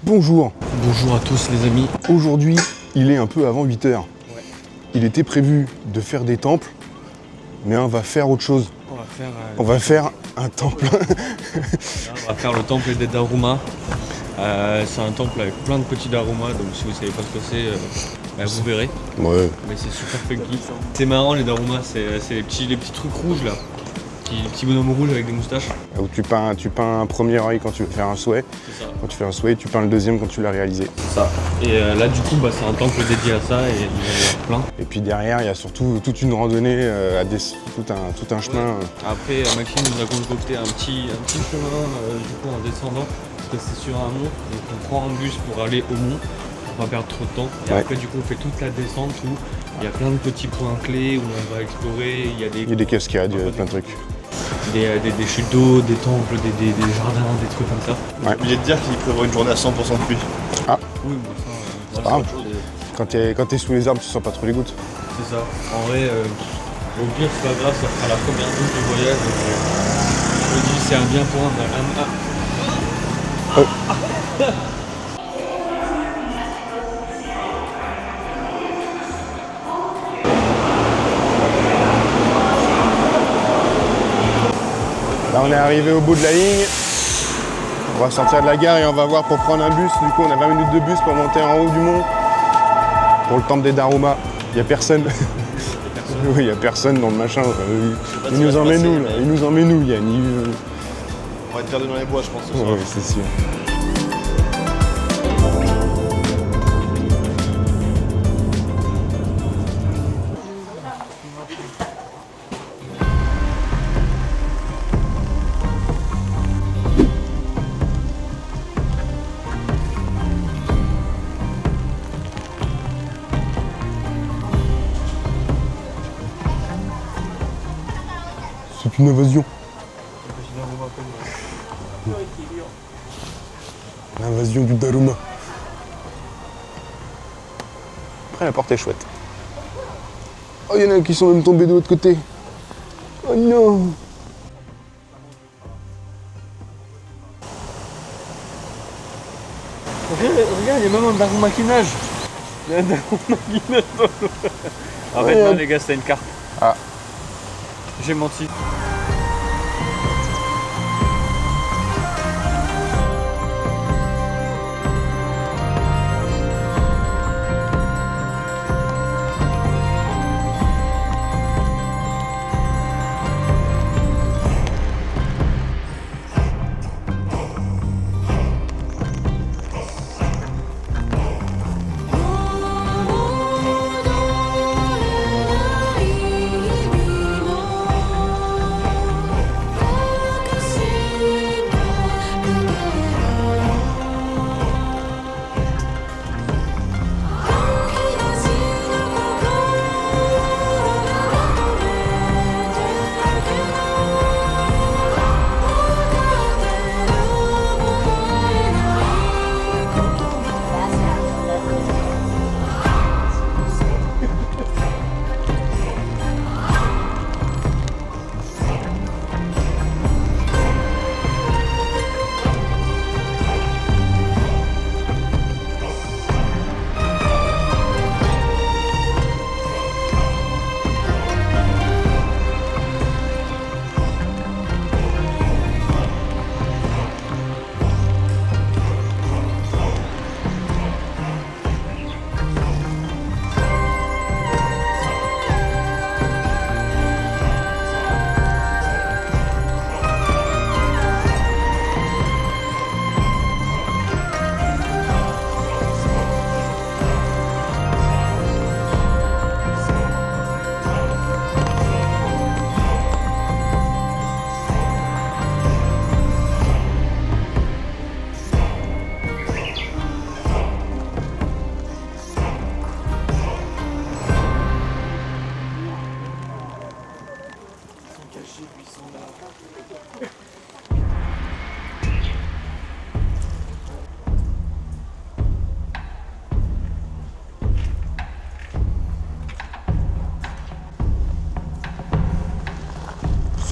Bonjour. Bonjour à tous les amis. Aujourd'hui, il est un peu avant 8 h. Ouais. Il était prévu de faire des temples, mais on va faire autre chose. On va faire un temple. on va faire le temple des Daruma. C'est un temple avec plein de petits Daruma, donc si vous savez pas ce que c'est, vous verrez. Ouais. Mais c'est super funky. C'est marrant les Daruma, c'est les petits trucs rouges là. Les petits bonhommes rouges avec des moustaches. Où tu peins un premier œil quand tu veux faire un souhait. C'est ça. Quand tu fais un souhait, tu peins le deuxième quand tu l'as réalisé. C'est ça. Et là du coup c'est un temple dédié à ça et il va y avoir plein. Et puis derrière, il y a surtout toute une randonnée, tout un chemin. Ouais. Après Maxime nous a concocté un petit chemin du coup en descendant, parce que c'est sur un mont, donc on prend un bus pour aller au mont, pour pas perdre trop de temps. Et après du coup on fait toute la descente où il y a plein de petits points clés où on va explorer, il y a des cascades, il y a plein de trucs. Des chutes d'eau, des temples, des jardins, des trucs comme ça. Ouais. J'ai oublié de dire qu'il prévoit une journée à 100% de pluie. Ah. Oui, bon ça, c'est pas grave. Quand t'es sous les arbres, tu sens pas trop les gouttes. C'est ça. En vrai, au pire, c'est pas grave, ça fera la première route du voyage. Donc, je me dis, c'est un bien pour un mal. Là, on est arrivé au bout de la ligne. On va sortir de la gare et on va voir pour prendre un bus. Du coup, on a 20 minutes de bus pour monter en haut du mont. Pour le temple des Daruma. Il n'y a personne. Oui, il n'y a personne dans le machin. Il nous emmène où là? Il nous emmène où, Yann? On va être perdu dans les bois, je pense. Oui, c'est sûr. C'est une invasion. L'invasion du Daruma. Après, la porte est chouette. Oh, il y en a qui sont même tombés de l'autre côté. Oh non! Regarde, il y a même un Daruma qui nage. Il y a un Daruma qui nage dans l'eau. En fait, non, les gars, c'était une carte. Ah. J'ai menti.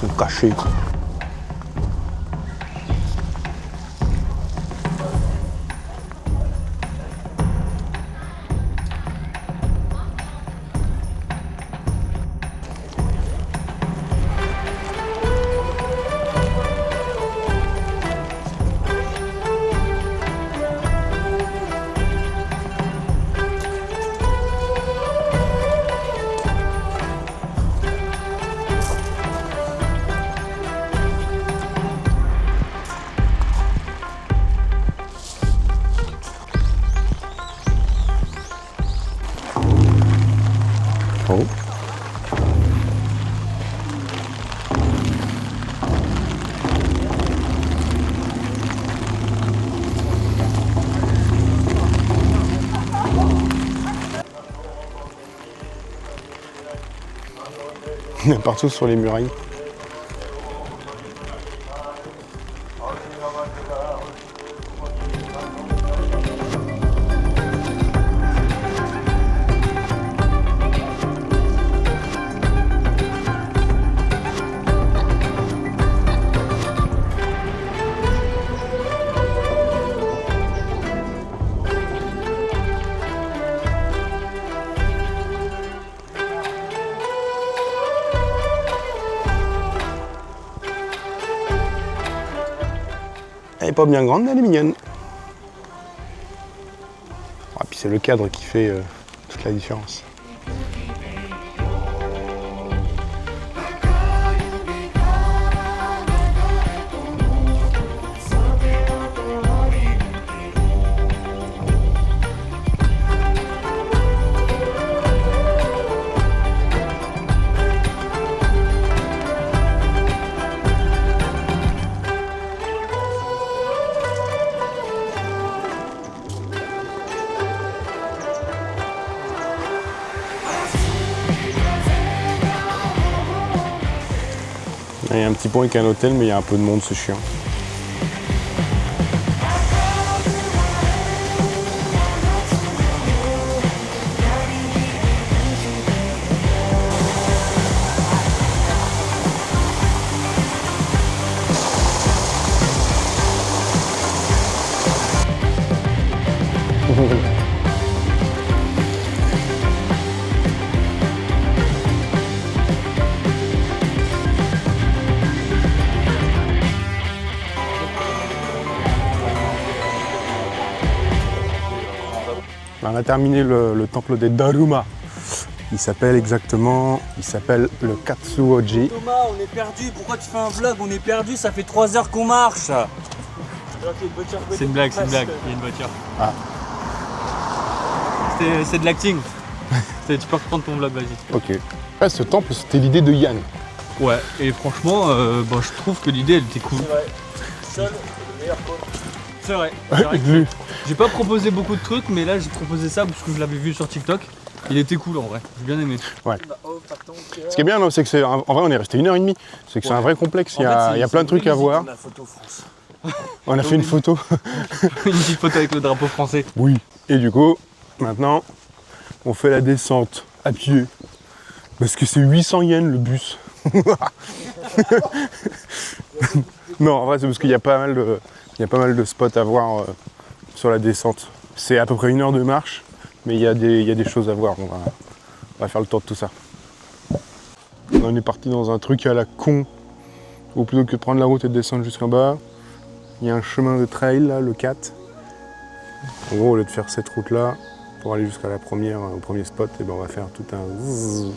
Ils sont cachés. Oh. Il y en a partout sur les murailles. Elle est pas bien grande, mais elle est mignonne. Et puis c'est le cadre qui fait toute la différence. Il y a un petit pont avec un hôtel, mais il y a un peu de monde, c'est chiant. On a terminé le temple des Daruma. Il s'appelle le Katsuoji. Thomas, on est perdu. Pourquoi tu fais un vlog? On est perdu, ça fait 3 heures qu'on marche. C'est une blague, il y a une voiture. Ah. C'est de l'acting. Tu peux reprendre ton vlog, vas-y. Ok. Ouais, ce temple, c'était l'idée de Yann. Ouais, et franchement, je trouve que l'idée, elle était cool. C'est vrai. Seul, le meilleur coach. C'est vrai. Lui. J'ai pas proposé beaucoup de trucs, mais là, j'ai proposé ça parce que je l'avais vu sur TikTok. Il était cool en vrai, j'ai bien aimé. Ouais. Ce qui est bien, c'est que en vrai, on est resté 1h30. C'est que c'est un vrai complexe. Il y a plein de trucs à voir. La photo France. On a fait une photo. Une petite photo avec le drapeau français. Oui. Et du coup, maintenant, on fait la descente à pied. Parce que c'est 800 yens le bus. Non, en vrai, c'est parce qu'il y a pas mal de spots à voir sur la descente. C'est à peu près 1 heure de marche, mais il y a des choses à voir. On va faire le tour de tout ça. On est parti dans un truc à la con, où plutôt que de prendre la route et de descendre jusqu'en bas, il y a un chemin de trail, là, le 4. En gros, au lieu de faire cette route-là, pour aller jusqu'à au premier spot, et ben on va faire tout un zzz.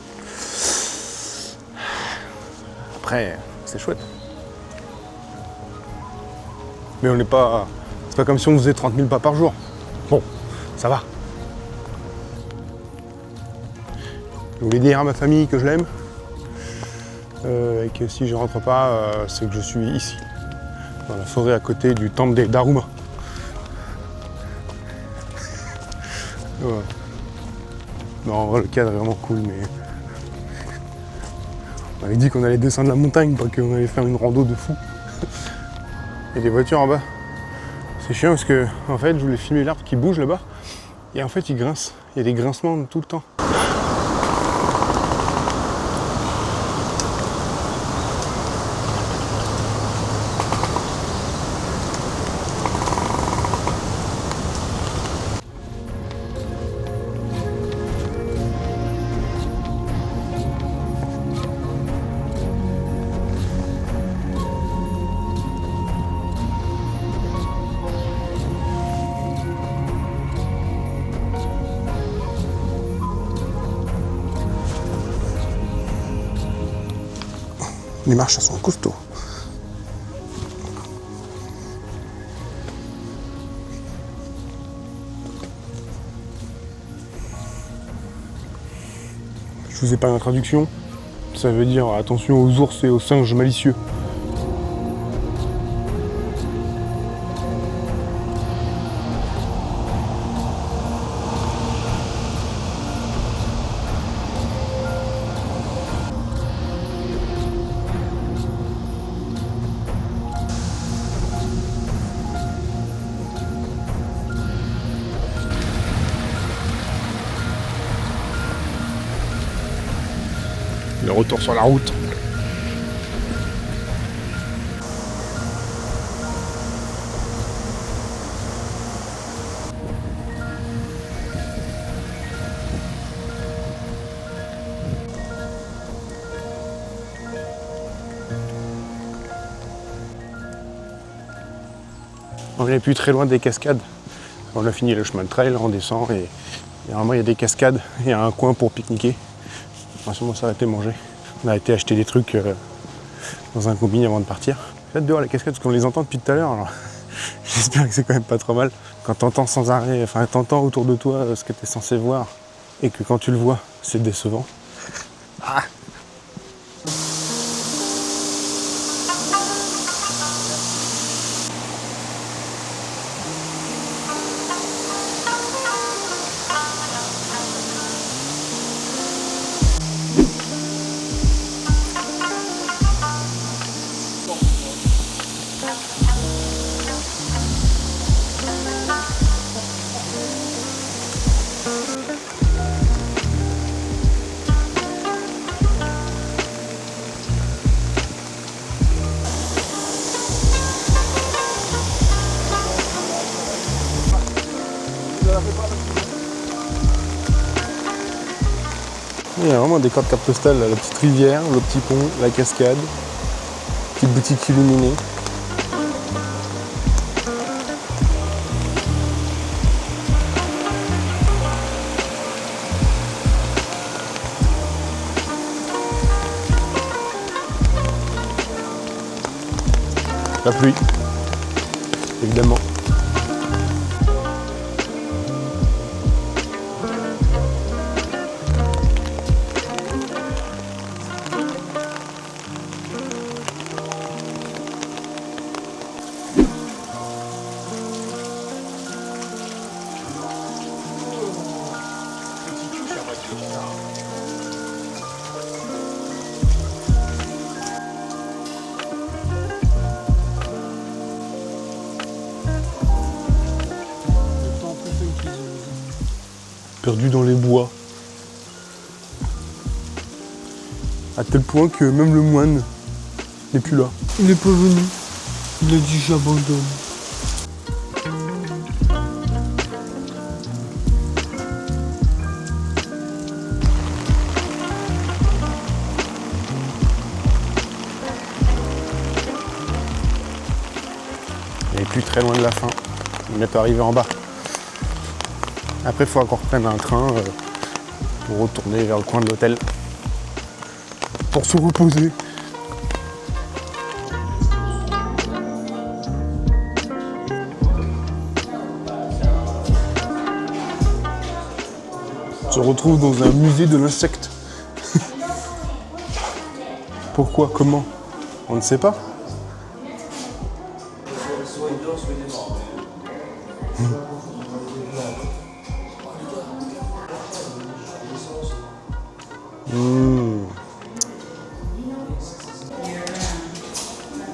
Après, c'est chouette. Mais on n'est pas. C'est pas comme si on faisait 30 000 pas par jour. Bon, ça va. Je voulais dire à ma famille que je l'aime. Et que si je rentre pas, c'est que je suis ici. Dans la forêt à côté du temple des Daruma. Ouais. Non, en vrai, le cadre est vraiment cool, mais. On avait dit qu'on allait descendre la montagne, pas qu'on allait faire une rando de fou. Il y a des voitures en bas. C'est chiant parce que, en fait, je voulais filmer l'arbre qui bouge là-bas. Et en fait, il grince. Il y a des grincements tout le temps. Les marches, elles sont costauds. Je Je vous ai pas l'introduction. Ça veut dire attention aux ours et aux singes malicieux. Le retour sur la route. On n'est plus très loin des cascades. On a fini le chemin de trail, on descend et normalement il y a des cascades, il y a un coin pour pique-niquer. On va sûrement s'arrêter manger. On a été acheter des trucs dans un combini avant de partir. J'ai hâte de voir les cascades parce qu'on les entend depuis tout à l'heure. Alors j'espère que c'est quand même pas trop mal. Quand t'entends sans arrêt, enfin t'entends autour de toi ce que t'es censé voir et que quand tu le vois, c'est décevant. Ah. Il y a vraiment des cartes carte postale, la petite rivière, le petit pont, la cascade, petite boutique illuminée. La pluie, évidemment. Perdu dans les bois. À tel point que même le moine n'est plus là. Il n'est pas venu. Il a dit j'abandonne. On est plus très loin de la fin. On est arrivé en bas. Après, il faut encore prendre un train pour retourner vers le coin de l'hôtel. Pour se reposer. On se retrouve dans un musée de l'insecte. Pourquoi? Comment? On ne sait pas.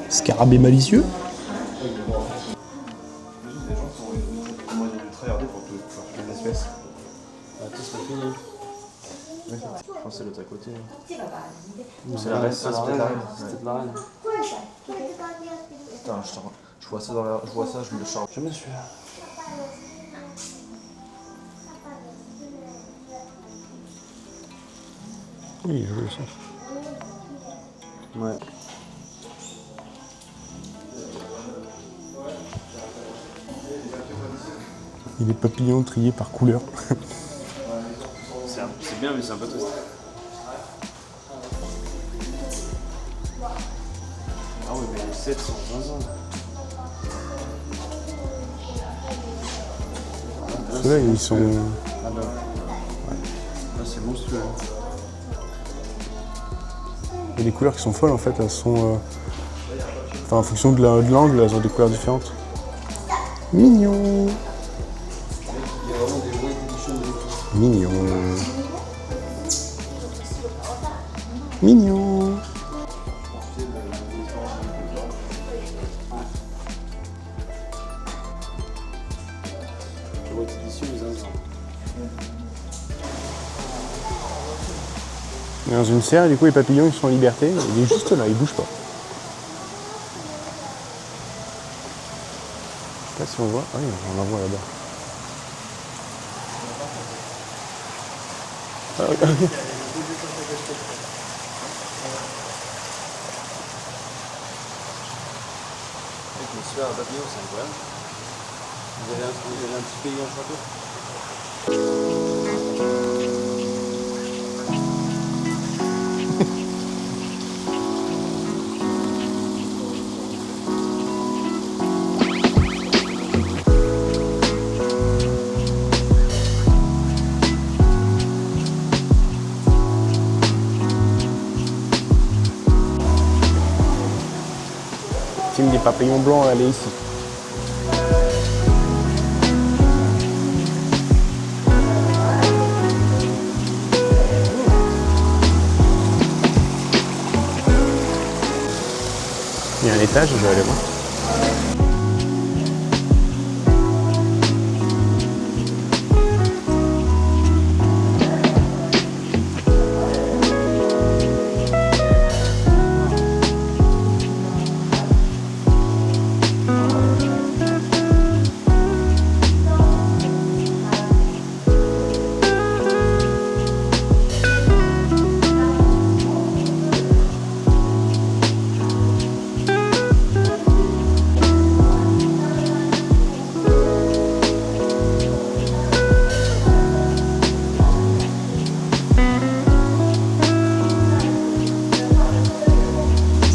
Scarabée malicieux. Les gens ont tryhardé pour tuer une espèce. Attends, c'est fini. Je pense que c'est l'autre à côté. C'est la reine, c'était de la reine. Putain, je vois ça dans la. Je vois ça, je me le charge. Jamais celui-là. Oui, je le sens. Ouais. Il est papillon trié par couleur. C'est bien, mais c'est un peu triste. Ah oui, mais les 720 ans. Ceux-là, ils sont. Ah bah. Ouais. Là, c'est monstrueux. Il y a des couleurs qui sont folles en fait, elles sont... Enfin, en fonction de l'angle, elles ont des couleurs différentes. Mignon. Mignon. Mignon. On est dans une serre, du coup les papillons ils sont en liberté, il est juste là, il bouge pas. Je sais pas si on voit. Ah oui, on en voit là-bas. Ah, oui. L'atmosphère à papillon, c'est incroyable. Vous avez un petit pays en château. Team des papillons blancs, elle est ici. Il y a un étage, je vais aller voir.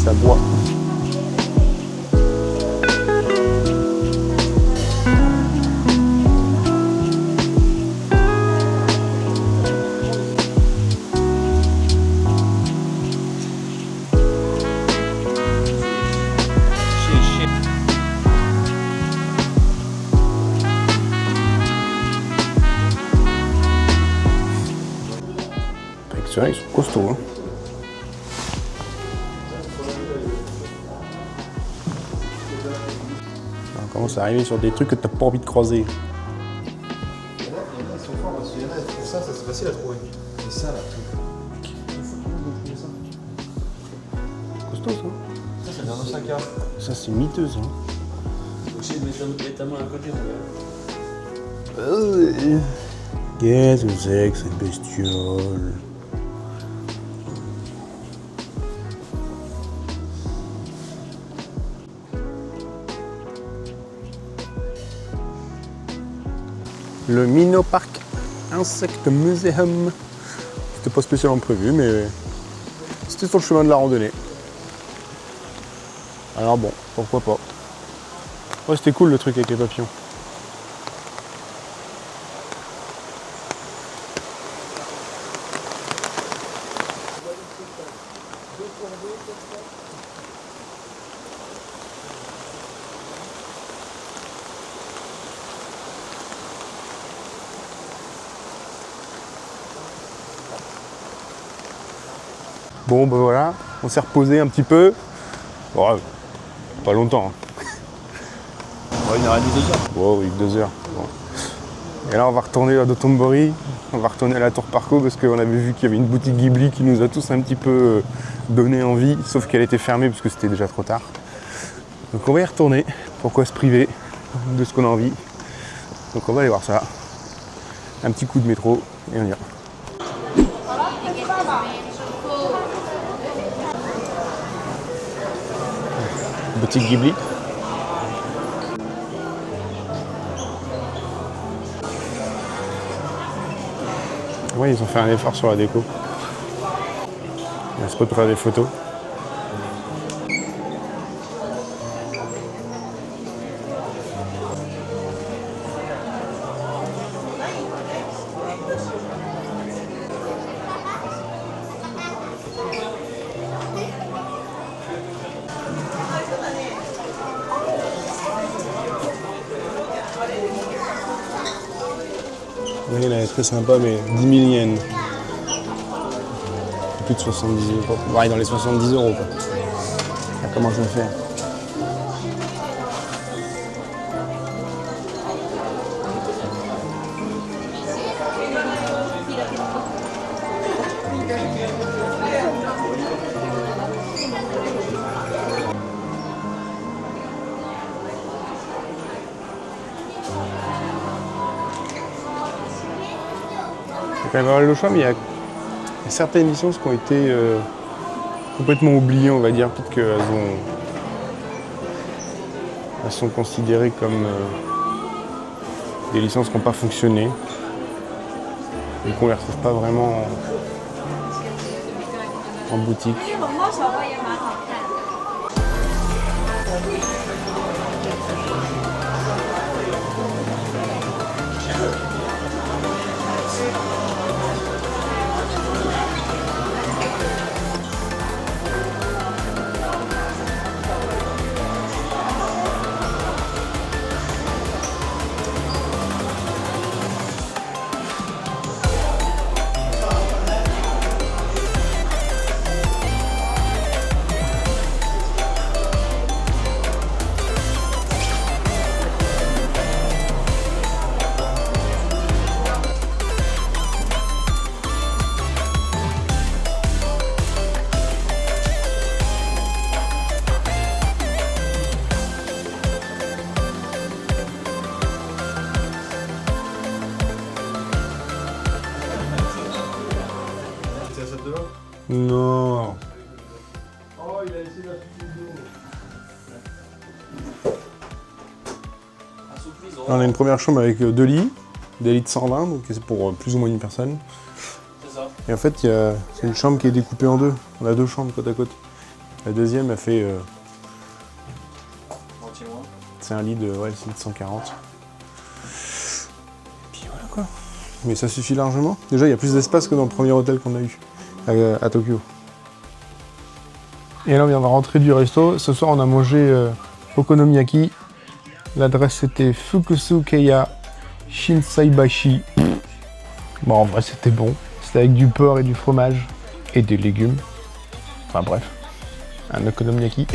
Ça boit. Ils sont costauds. Hein. On commence à arriver sur des trucs que t'as pas envie de croiser. Ils sont forts parce qu'il y en a, ça c'est facile à trouver. Et ça là, Costaud ça. ça vient d'Osaka. Ça c'est miteux ça. Obligé de mettre ta main à côté, Qu'est-ce que c'est que cette bestiole? Le Minnow Park Insect Museum. C'était pas spécialement prévu, mais c'était sur le chemin de la randonnée. Alors bon, pourquoi pas. Ouais, c'était cool le truc avec les papillons. Bon ben voilà, on s'est reposé un petit peu. Bon, pas longtemps. Hein. Ouais, 1h30, 2h. Wow, oui, 2 heures. Bon. Et là on va retourner à Dotonbori, on va retourner à la Tour Parco parce qu'on avait vu qu'il y avait une boutique Ghibli qui nous a tous un petit peu donné envie, sauf qu'elle était fermée parce que c'était déjà trop tard. Donc on va y retourner, pourquoi se priver de ce qu'on a envie. Donc on va aller voir ça. Un petit coup de métro et on y va. Boutique Ghibli. Ouais, ils ont fait un effort sur la déco. Il y a un spot pour faire des photos. il est très sympa, mais 10 000 yens. Plus de 70 euros. Ouais, dans les 70 euros quoi. Ça commence à faire. Il y a quand même pas mal de choix, mais il y a certaines licences qui ont été complètement oubliées, on va dire. Peut-être qu'elles sont considérées comme des licences qui n'ont pas fonctionné et qu'on ne les retrouve pas vraiment en boutique. Non. Oh, il a laissé la souffle d'eau. On a une première chambre avec 2 lits, des lits de 120, donc c'est pour plus ou moins une personne. C'est ça. Et en fait, c'est une chambre qui est découpée en 2. On a 2 chambres côte à côte. La deuxième, elle fait. C'est un lit de 140. Et puis voilà quoi. Mais ça suffit largement. Déjà, il y a plus d'espace que dans le premier hôtel qu'on a eu à Tokyo. Et là, on vient de rentrer du resto. Ce soir, on a mangé okonomiyaki. L'adresse, c'était Fukusukeya Shinsaibashi. Bon, en vrai, c'était bon. C'était avec du porc et du fromage. Et des légumes. Enfin, bref. Un okonomiyaki.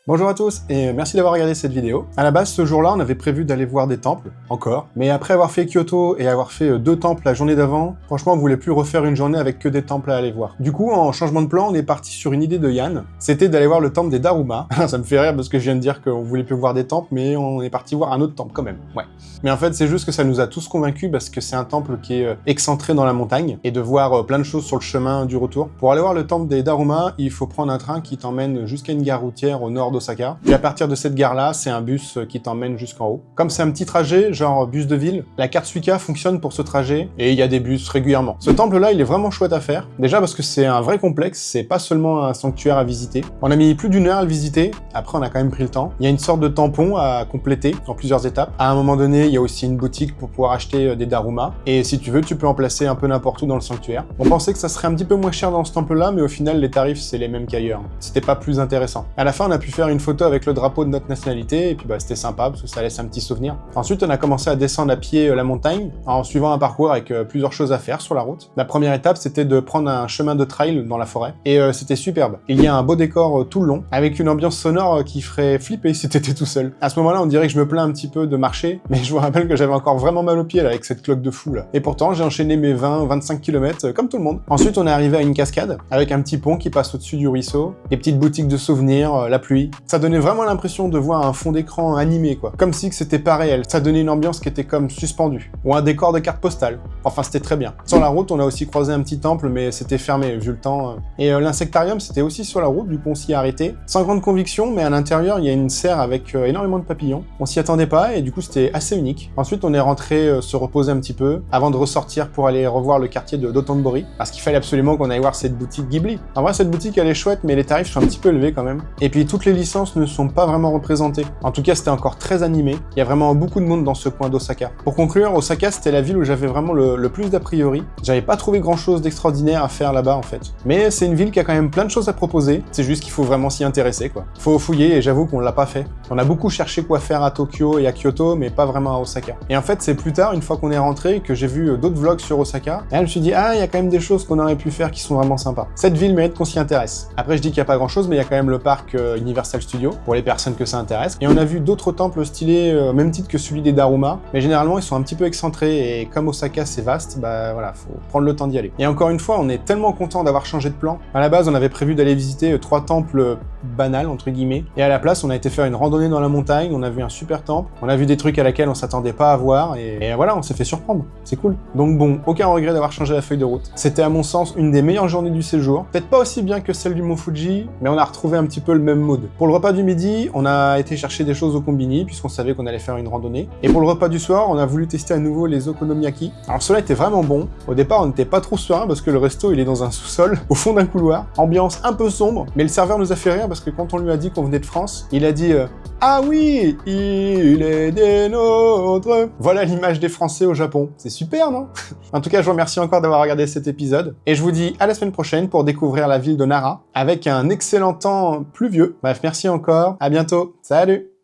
Bonjour à tous et merci d'avoir regardé cette vidéo. À la base, ce jour-là, on avait prévu d'aller voir des temples, encore. Mais après avoir fait Kyoto et avoir fait 2 temples la journée d'avant, franchement, on voulait plus refaire une journée avec que des temples à aller voir. Du coup, en changement de plan, on est parti sur une idée de Yann. C'était d'aller voir le temple des Daruma. Ça me fait rire parce que je viens de dire qu'on voulait plus voir des temples, mais on est parti voir un autre temple quand même. Ouais. Mais en fait, c'est juste que ça nous a tous convaincus parce que c'est un temple qui est excentré dans la montagne et de voir plein de choses sur le chemin du retour. Pour aller voir le temple des Daruma, il faut prendre un train qui t'emmène jusqu'à une gare routière au nord d'Osaka. Et à partir de cette gare-là, c'est un bus qui t'emmène jusqu'en haut. Comme c'est un petit trajet, genre bus de ville, la carte Suica fonctionne pour ce trajet et il y a des bus régulièrement. Ce temple-là, il est vraiment chouette à faire. Déjà parce que c'est un vrai complexe, c'est pas seulement un sanctuaire à visiter. On a mis plus d'1 heure à le visiter, après on a quand même pris le temps. Il y a une sorte de tampon à compléter en plusieurs étapes. À un moment donné, il y a aussi une boutique pour pouvoir acheter des Daruma. Et si tu veux, tu peux en placer un peu n'importe où dans le sanctuaire. On pensait que ça serait un petit peu moins cher dans ce temple-là, mais au final, les tarifs, c'est les mêmes qu'ailleurs. C'était pas plus intéressant. À la fin, on a pu faire une photo avec le drapeau de notre nationalité, et puis bah, c'était sympa parce que ça laisse un petit souvenir. Ensuite, on a commencé à descendre à pied la montagne en suivant un parcours avec plusieurs choses à faire sur la route. La première étape, c'était de prendre un chemin de trail dans la forêt, et c'était superbe. Il y a un beau décor tout le long, avec une ambiance sonore qui ferait flipper si t'étais tout seul. À ce moment-là, on dirait que je me plains un petit peu de marcher, mais je vous rappelle que j'avais encore vraiment mal aux pieds là, avec cette cloque de fou là. Et pourtant, j'ai enchaîné mes 20-25 km comme tout le monde. Ensuite, on est arrivé à une cascade, avec un petit pont qui passe au-dessus du ruisseau, des petites boutiques de souvenirs, la pluie. Ça donnait vraiment l'impression de voir un fond d'écran animé quoi, comme si que c'était pas réel. Ça donnait une ambiance qui était comme suspendue, ou un décor de carte postale. Enfin, c'était très bien. Sur la route, on a aussi croisé un petit temple, mais c'était fermé vu le temps. Et l'insectarium, c'était aussi sur la route, du coup on s'y est arrêté. Sans grande conviction, mais à l'intérieur, il y a une serre avec énormément de papillons. On s'y attendait pas et du coup c'était assez unique. Ensuite, on est rentré se reposer un petit peu, avant de ressortir pour aller revoir le quartier de Dotonbori, parce qu'il fallait absolument qu'on aille voir cette boutique Ghibli. En vrai, cette boutique elle est chouette, mais les tarifs sont un petit peu élevés quand même. Et puis toutes les licences ne sont pas vraiment représentées. En tout cas, c'était encore très animé. Il y a vraiment beaucoup de monde dans ce coin d'Osaka. Pour conclure, Osaka, c'était la ville où j'avais vraiment le le plus d'a priori. J'avais pas trouvé grand chose d'extraordinaire à faire là-bas en fait. Mais c'est une ville qui a quand même plein de choses à proposer, c'est juste qu'il faut vraiment s'y intéresser quoi. Faut fouiller et j'avoue qu'on l'a pas fait. On a beaucoup cherché quoi faire à Tokyo et à Kyoto, mais pas vraiment à Osaka. Et en fait, c'est plus tard, une fois qu'on est rentré, que j'ai vu d'autres vlogs sur Osaka, et là, je me suis dit, ah, il y a quand même des choses qu'on aurait pu faire qui sont vraiment sympas. Cette ville mérite qu'on s'y intéresse. Après, je dis qu'il n'y a pas grand chose, mais il y a quand même le parc Universal Studios, pour les personnes que ça intéresse. Et on a vu d'autres temples stylés, au même titre que celui des Daruma, mais généralement, ils sont un petit peu excentrés, et comme Osaka, c'est vaste, bah voilà, faut prendre le temps d'y aller. Et encore une fois, on est tellement content d'avoir changé de plan. À la base, on avait prévu d'aller visiter 3 temples banals, entre guillemets, et à la place, on a été faire une randonnée dans la montagne, on a vu un super temple, on a vu des trucs à laquelle on s'attendait pas à voir, et voilà, on s'est fait surprendre. C'est cool. Donc bon, aucun regret d'avoir changé la feuille de route. C'était à mon sens une des meilleures journées du séjour. Peut-être pas aussi bien que celle du Mont Fuji, mais on a retrouvé un petit peu le même mood. Pour le repas du midi, on a été chercher des choses au combini, puisqu'on savait qu'on allait faire une randonnée. Et pour le repas du soir, on a voulu tester à nouveau les okonomiyaki. Alors cela était vraiment bon. Au départ, on n'était pas trop serein parce que le resto, il est dans un sous-sol, au fond d'un couloir. Ambiance un peu sombre, mais le serveur nous a fait rire parce que quand on lui a dit qu'on venait de France, il a dit ah oui, il est des nôtres. Voilà l'image des Français au Japon. C'est super, non? En tout cas, je vous remercie encore d'avoir regardé cet épisode. Et je vous dis à la semaine prochaine pour découvrir la ville de Nara avec un excellent temps pluvieux. Bref, merci encore. À bientôt. Salut!